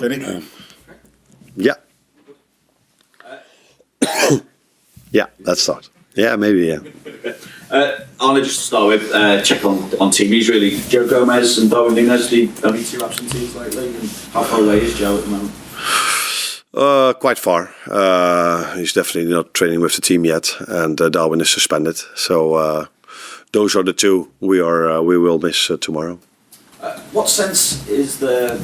Vinny? Yeah. Yeah, let's start. Yeah, maybe, yeah. Arne, just to start with, check on team. Really, Joe Gomez and Darwin Núñez, the only two absentees lately. And how far away is Joe at the moment? Quite far. He's definitely not training with the team yet, and Darwin is suspended. So those are the two we will miss tomorrow. What sense is there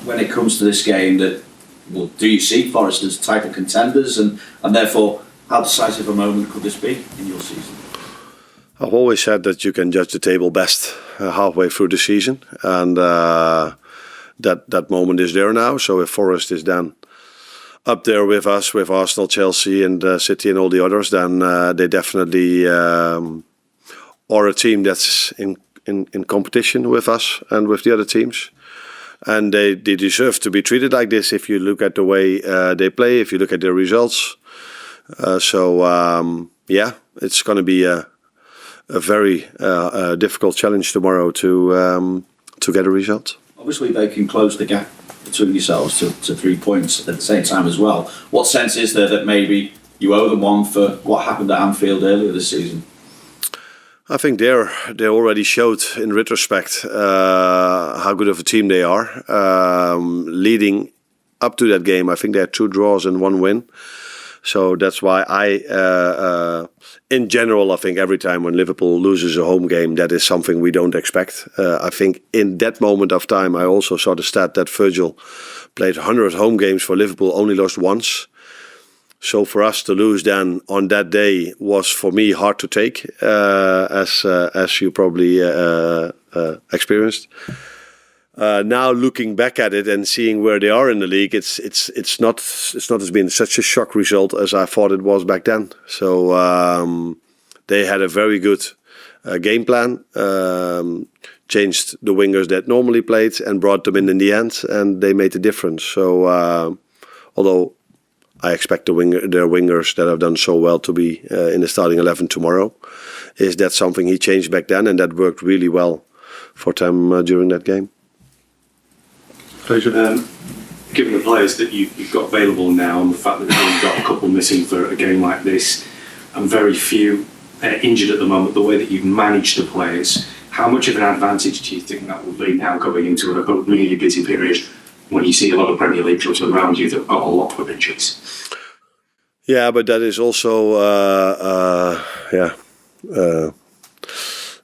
when it comes to this game that, well, do you see Forest as title contenders, and therefore how decisive a moment could this be in your season? I've always said that you can judge the table best halfway through the season, and that moment is there now. So if Forest is then up there with us, with Arsenal, Chelsea and City and all the others, then they definitely are a team that's in competition with us and with the other teams. And they deserve to be treated like this if you look at the way they play, if you look at their results. Yeah, it's going to be a very difficult challenge tomorrow to get a result. Obviously, they can close the gap between yourselves to 3 points at the same time as well. What sense is there that maybe you owe them one for what happened at Anfield earlier this season? I think they already showed in retrospect how good of a team they are. Leading up to that game, I think they had 2 draws and 1 win. So that's why in general, I think every time when Liverpool loses a home game, that is something we don't expect. I think in that moment of time, I also saw the stat that Virgil played 100 home games for Liverpool, only lost once. So for us to lose then on that day was for me hard to take, as you probably experienced. Now looking back at it and seeing where they are in the league, it's not as been such a shock result as I thought it was back then. So they had a very good game plan, changed the wingers that normally played and brought them in the end, and they made the difference. So although I expect their wingers that have done so well to be in the starting 11 tomorrow, is that something he changed back then, and that worked really well for them during that game. Given the players that you've got available now and the fact that you've got a couple missing for a game like this and very few injured at the moment, the way that you've managed the players, how much of an advantage do you think that will be now going into a really busy period when you see a lot of Premier League clubs around you that have got a lot of injuries? Yeah, but that is also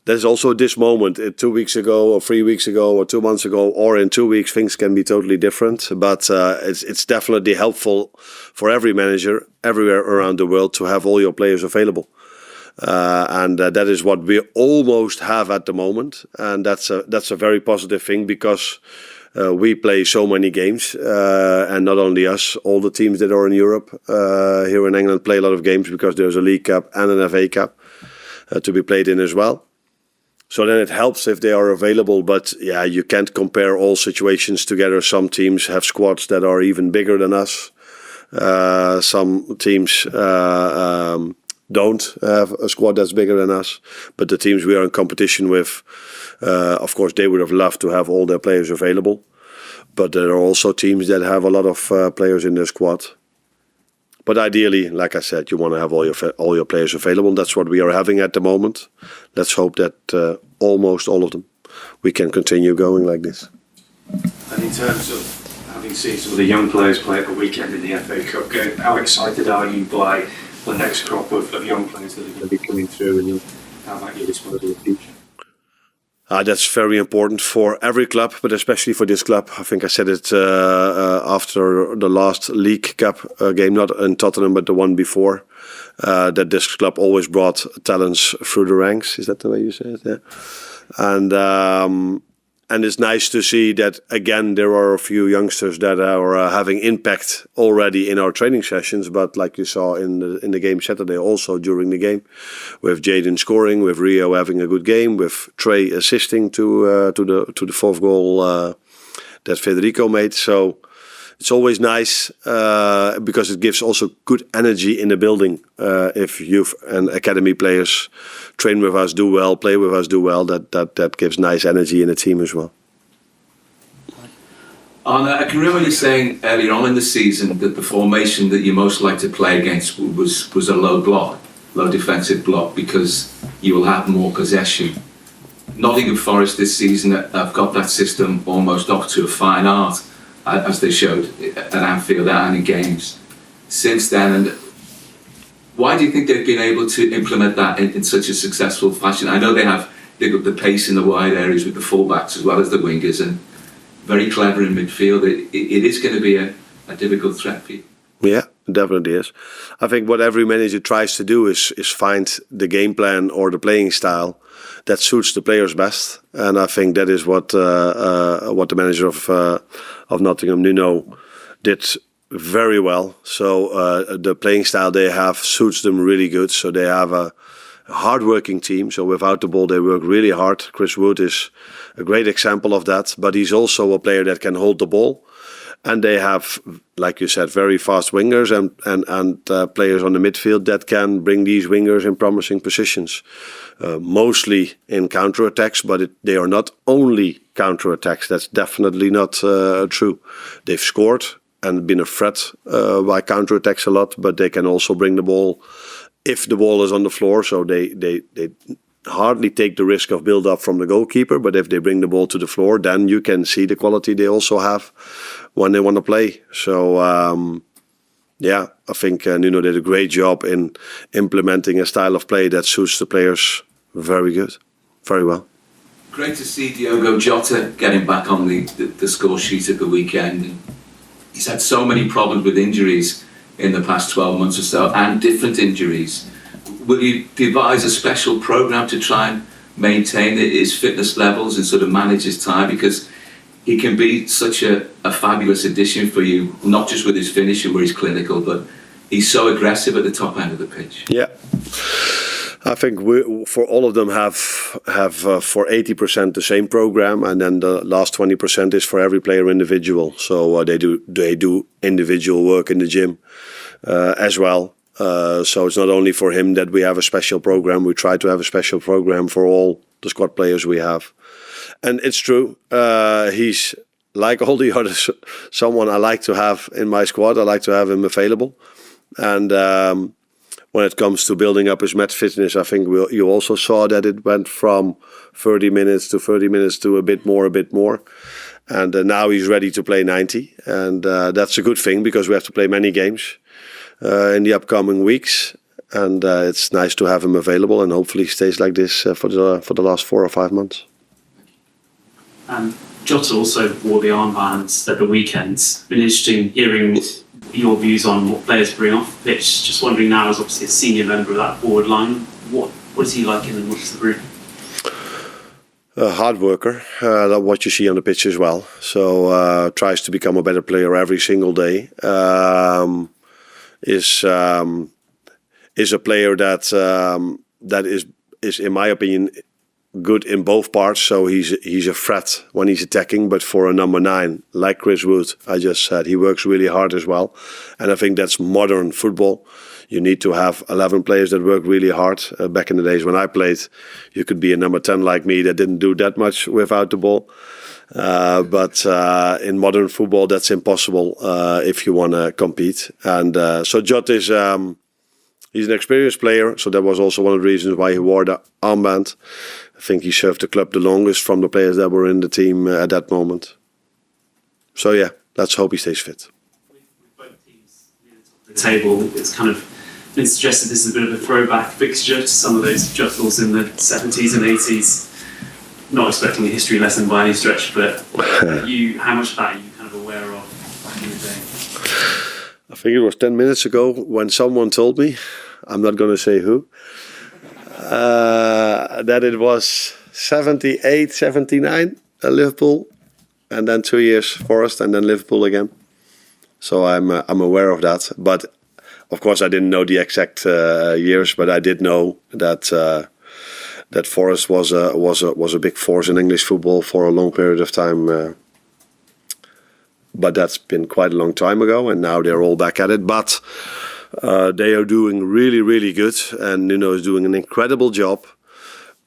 there's also this moment. 2 weeks ago, or 3 weeks ago, or 2 months ago, or in 2 weeks, things can be totally different. But it's definitely helpful for every manager everywhere around the world to have all your players available, and that is what we almost have at the moment. And that's a very positive thing, because we play so many games, and not only us, all the teams that are in Europe here in England play a lot of games, because there's a League Cup and an FA Cup to be played in as well. So then it helps if they are available, but yeah, you can't compare all situations together. Some teams have squads that are even bigger than us. Some teams don't have a squad that's bigger than us. But the teams we are in competition with, of course, they would have loved to have all their players available. But there are also teams that have a lot of players in their squad. But ideally, like I said, you want to have all your players available. That's what we are having at the moment. Let's hope that almost all of them, we can continue going like this. And in terms of having seen some of the young players play at the weekend in the FA Cup game, how excited are you by the next crop of young players that are going to be coming through, and how about your disposal in the future? That's very important for every club, but especially for this club. I think I said it after the last League Cup game, not in Tottenham, but the one before, that this club always brought talents through the ranks. Is that the way you say it? Yeah. And it's nice to see that, again, there are a few youngsters that are having impact already in our training sessions. But like you saw in the game Saturday, also during the game, with Jadon scoring, with Rio having a good game, with Trey assisting to the fourth goal that Federico made. So it's always nice because it gives also good energy in the building. If youth and academy players train with us, do well, play with us, do well, that gives nice energy in the team as well. Arne, I can remember you saying earlier on in the season that the formation that you most like to play against was a low block, low defensive block, because you will have more possession. Nottingham Forest this season have got that system almost off to a fine art, as they showed at Anfield and in games since then. And why do you think they've been able to implement that in such a successful fashion? I know they've got the pace in the wide areas with the fullbacks as well as the wingers, and very clever in midfield. It is going to be a difficult threat for you. Yeah, it definitely is. I think what every manager tries to do is find the game plan or the playing style that suits the players best, and I think that is what the manager of Nottingham, Nuno, did very well. So the playing style they have suits them really good. So they have a hard-working team. So without the ball, they work really hard. Chris Wood is a great example of that, but he's also a player that can hold the ball. And they have, like you said, very fast wingers and players on the midfield that can bring these wingers in promising positions. Mostly in counter-attacks, but they are not only counter-attacks. That's definitely not true. They've scored and been a threat by counter-attacks a lot, but they can also bring the ball if the ball is on the floor. So they hardly take the risk of build-up from the goalkeeper, but if they bring the ball to the floor, then you can see the quality they also have when they want to play. So, I think Nuno did a great job in implementing a style of play that suits the players very well. Great to see Diogo Jota getting back on the score sheet at the weekend. He's had so many problems with injuries in the past 12 months or so, and different injuries. Will you devise a special programme to try and maintain his fitness levels and sort of manage his time? Because he can be such a fabulous addition for you, not just with his finishing where he's clinical, but he's so aggressive at the top end of the pitch. Yeah. I think we, for all of them, have for 80% the same program, and then the last 20% is for every player individual. So they do individual work in the gym as well. So it's not only for him that we have a special program. We try to have a special program for all the squad players we have. And it's true. He's like all the others, someone I like to have in my squad. I like to have him available. And when it comes to building up his match fitness, I think you also saw that it went from 30 minutes to a bit more. And now he's ready to play 90. And that's a good thing because we have to play many games in the upcoming weeks. And it's nice to have him available, and hopefully he stays like this for the last 4 or 5 months. Jota also wore the armbands at the weekend. Been interesting hearing your views on what players bring off the pitch. Just wondering now, as obviously a senior member of that forward line, what is he like and what's the group? A hard worker, what you see on the pitch as well. So tries to become a better player every single day. Is a player that is in my opinion good in both parts. So he's a threat when he's attacking, but for a number 9 like Chris Wood, I just said, he works really hard as well. And I think that's modern football. You need to have 11 players that work really hard. Back in the days when I played, you could be a number 10 like me that didn't do that much without the ball. But in modern football, that's impossible if you want to compete. And so Jota is he's an experienced player. So that was also one of the reasons why he wore the armband. I think he served the club the longest from the players that were in the team at that moment. So yeah, let's hope he stays fit. With both teams near the top of the table, it's kind of been suggested this is a bit of a throwback fixture to some of those Jottals in the 70s and 80s. Not expecting a history lesson by any stretch, but how much of that are you kind of aware of back in the day? I think it was 10 minutes ago when someone told me, I'm not going to say who, that it was 78, 79 at Liverpool, and then 2 years Forest, and then Liverpool again. So I'm aware of that. But of course, I didn't know the exact years, but I did know that that Forest was a big force in English football for a long period of time. But that's been quite a long time ago, and now they're all back at it. But they are doing really, really good, and Nuno is doing an incredible job.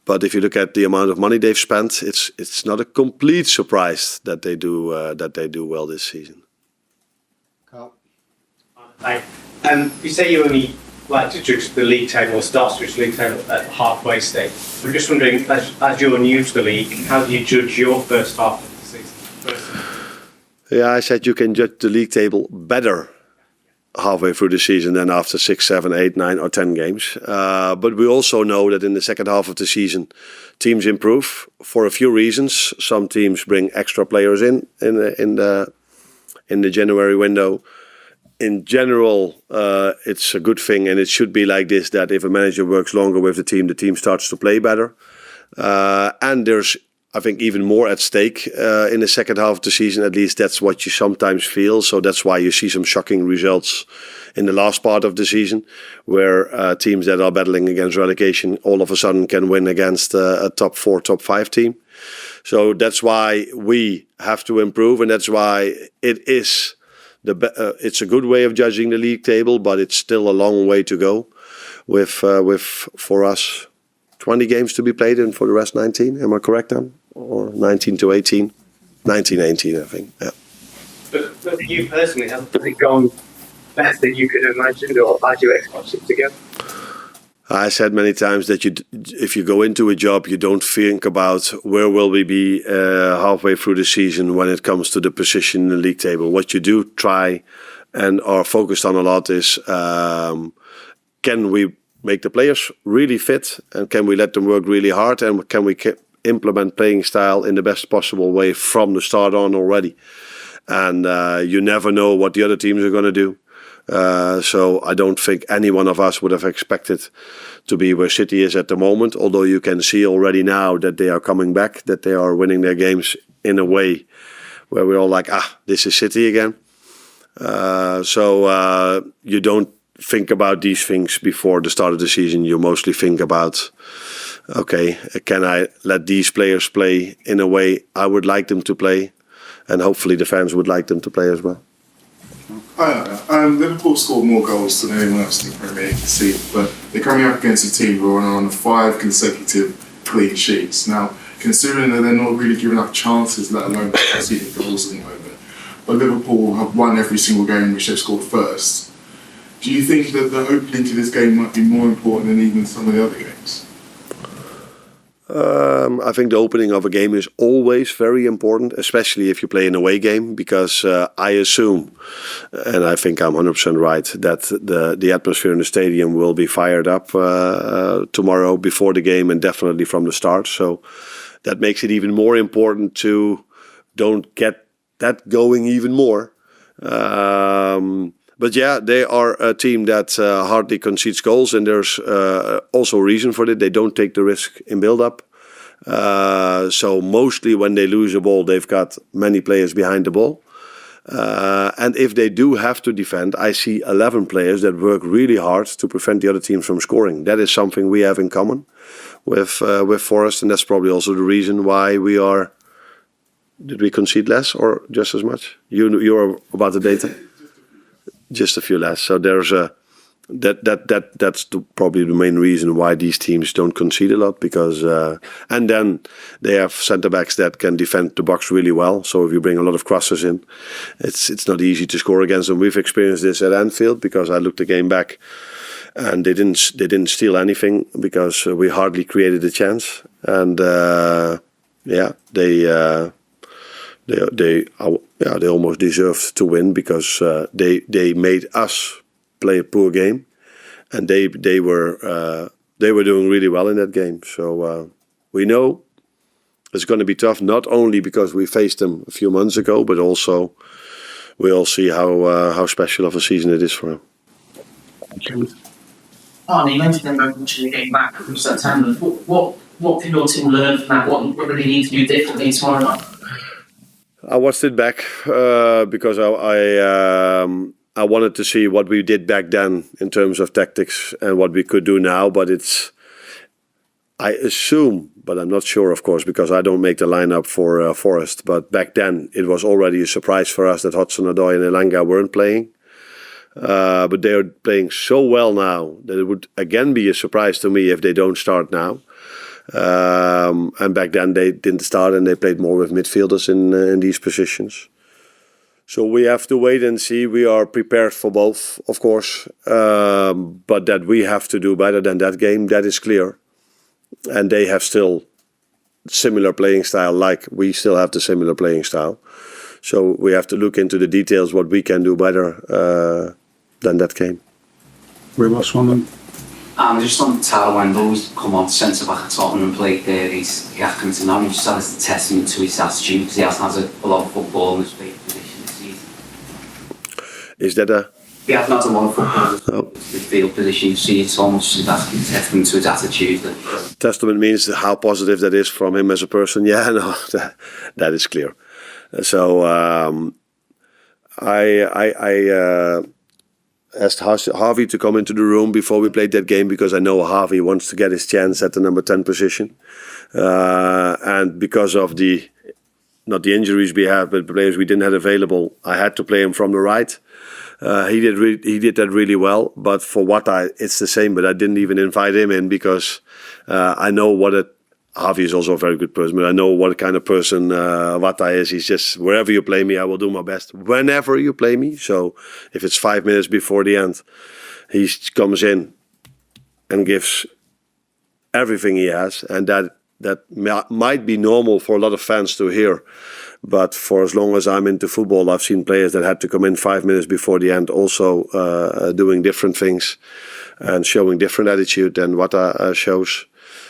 But if you look at the amount of money they've spent, it's not a complete surprise that they do well this season. Carl. Hi. You say you only like to judge the league table or start to judge the league table at the halfway stage. I'm just wondering, as you're new to the league, how do you judge your first half of the season? Yeah, I said you can judge the league table better halfway through the season than after 6, 7, 8, 9 or 10 games. But we also know that in the second half of the season, teams improve for a few reasons. Some teams bring extra players in the January window. In general, it's a good thing, and it should be like this, that if a manager works longer with the team starts to play better. And there's, I think, even more at stake in the second half of the season. At least that's what you sometimes feel. So that's why you see some shocking results in the last part of the season, where teams that are battling against relegation all of a sudden can win against a top 4, top 5 team. So that's why we have to improve, and that's why it is it's a good way of judging the league table, but it's still a long way to go. With for us 20 games to be played, and for the rest 19. Am I correct, then? Or 19 to 18? 19, 18, I think. Yeah. But for you personally, has it gone better than you could have imagined, or had you expected to go? I said many times that if you go into a job, you don't think about where will we be halfway through the season when it comes to the position in the league table. What you do try and are focused on a lot is can we make the players really fit, and can we let them work really hard, and can we implement playing style in the best possible way from the start on already. And you never know what the other teams are going to do. So I don't think any one of us would have expected to be where City is at the moment, although you can see already now that they are coming back, that they are winning their games in a way where we're all like, this is City again. So you don't think about these things before the start of the season. You mostly think about, okay, can I let these players play in a way I would like them to play? And hopefully the fans would like them to play as well. Liverpool scored more goals than anyone else in the Premier League this season, but they're coming up against a team who are on 5 consecutive clean sheets. Now, considering that they're not really giving up chances, let alone conceding goals at the moment, but Liverpool have won every single game which they've scored first. Do you think that the opening to this game might be more important than even some of the other games? I think the opening of a game is always very important, especially if you play an away game, because I assume, and I think I'm 100% right, that the atmosphere in the stadium will be fired up tomorrow before the game, and definitely from the start. So that makes it even more important to don't get that going even more. But yeah, they are a team that hardly concedes goals, and there's also a reason for that. They don't take the risk in build-up. So mostly when they lose a ball, they've got many players behind the ball. And if they do have to defend, I see 11 players that work really hard to prevent the other teams from scoring. That is something we have in common with Forest, and that's probably also the reason why we are... Did we concede less or just as much? You're about the data? Just a few less. So there's that's probably the main reason why these teams don't concede a lot, because and then they have centre backs that can defend the box really well. So if you bring a lot of crosses in, it's not easy to score against them. We've experienced this at Anfield, because I looked the game back, and they didn't steal anything because we hardly created a chance. And they almost deserved to win, because they made us play a poor game, and they were doing really well in that game. So we know it's going to be tough, not only because we faced them a few months ago, but also we'll see how special of a season it is for them. Arne, you mentioned them very much in the game back from September. What can your team learn from that? What do they need to do differently tomorrow night? I watched it back because I wanted to see what we did back then in terms of tactics and what we could do now. But I assume, but I'm not sure, of course, because I don't make the lineup for Forest. But back then it was already a surprise for us that Hudson-Odoi and Elanga weren't playing. But they are playing so well now that it would again be a surprise to me if they don't start now. And back then they didn't start and they played more with midfielders in these positions. So we have to wait and see. We are prepared for both, of course. But that we have to do better than that game, that is clear. And they have still similar playing style, like we still have the similar playing style. So we have to look into the details what we can do better than that game. Just on Tyler Wendell's come on centre back at Tottenham and played there. He's coming to Nottingham. Just as a testament to his attitude because he hasn't had a lot of football in his position this season. Is that a? He hasn't had a lot of football in his field position. So it's almost a testament to his attitude. Testament means how positive that is from him as a person. Yeah, no, that is clear. So I asked Harvey to come into the room before we played that game because I know Harvey wants to get his chance at the number 10 position. And because of not the injuries we had, but the players we didn't have available, I had to play him from the right. He did that really well, but for Wata, it's the same. But I didn't even invite him in because I know Harvey is also a very good person, but I know what kind of person Wata is. He's just, wherever you play me, I will do my best. Whenever you play me. So if it's 5 minutes before the end, he comes in and gives everything he has. And that might be normal for a lot of fans to hear. But for as long as I'm into football, I've seen players that had to come in 5 minutes before the end also doing different things and showing different attitude than Wata shows.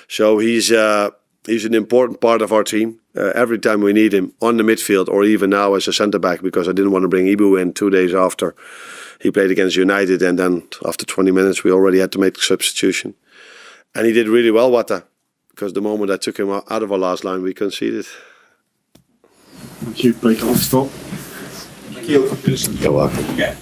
So he's an important part of our team. Every time we need him on the midfield or even now as a centre-back, because I didn't want to bring Ibu in 2 days after he played against United, and then after 20 minutes we already had to make the substitution. And he did really well, Wata, because the moment I took him out of our last line, we conceded. Thank you. Break on stop. You're welcome. Yeah.